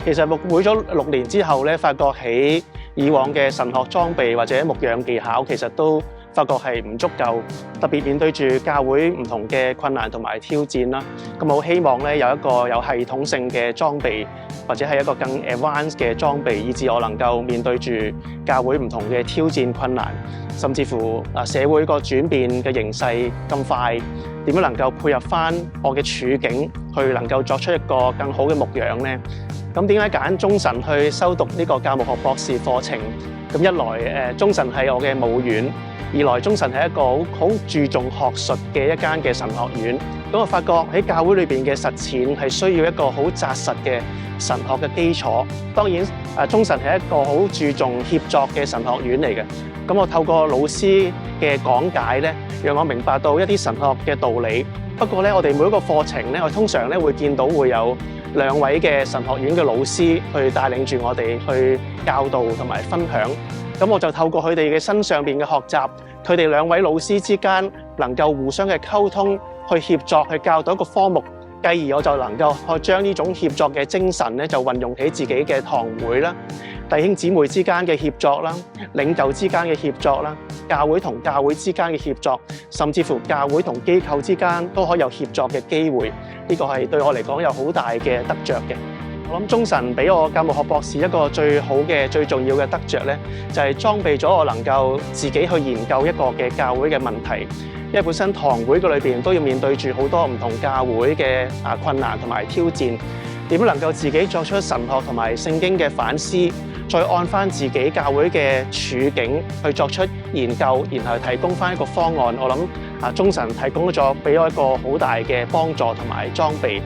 其實牧會咗6年之後咧，發覺喺以往嘅神學裝備或者牧養技巧，其實都發覺係唔足夠，特別面對住教會唔同嘅困難同埋挑戰啦。咁我希望咧有一個有系統性嘅裝備，或者係一個更 advanced 嘅裝備，以致我能夠面對住教會唔同嘅挑戰困難，甚至乎社會個轉變嘅形勢咁快，點樣能夠配合翻我嘅處境，去能夠作出一個更好嘅牧養呢？咁點解揀中神去修讀呢個教牧學博士課程？咁一來中神係我嘅母院，二來中神係一個好注重學術嘅一間嘅神學院。咁我發覺喺教會裏邊嘅實踐係需要一個好紮實嘅神學嘅基礎。當然中神係一個好注重協作嘅神學院嚟嘅。咁我透過老師嘅講解咧，讓我明白到一啲神學嘅道理。不過咧，我哋每一個課程咧，我通常咧會見到會有2位嘅神學院嘅老師去帶領住我哋去教導同埋分享。咁我就透過佢哋嘅身上邊嘅學習，佢哋2位老師之間能夠互相嘅溝通，去協作去教導一個科目，繼而我就能夠去將呢種協作嘅精神咧，就運用喺自己嘅堂會啦、弟兄姊妹之間嘅協作啦、領袖之間嘅協作啦、教會同教會之間嘅協作，甚至乎教會同機構之間都可以有協作嘅機會。呢個係對我嚟講有好大嘅得着嘅。我諗中神俾我教牧學博士一個最好嘅、最重要嘅得着咧，就係裝備咗我能夠自己去研究一個嘅教會嘅問題。因為本身堂會嘅裏邊都要面對住好多唔同教會嘅困難同埋挑戰，點樣能夠自己作出神學同埋聖經嘅反思，再按翻自己教會嘅處境去作出研究，然後提供翻一個方案。我諗中神提供咗俾我一個好大嘅幫助同埋裝備。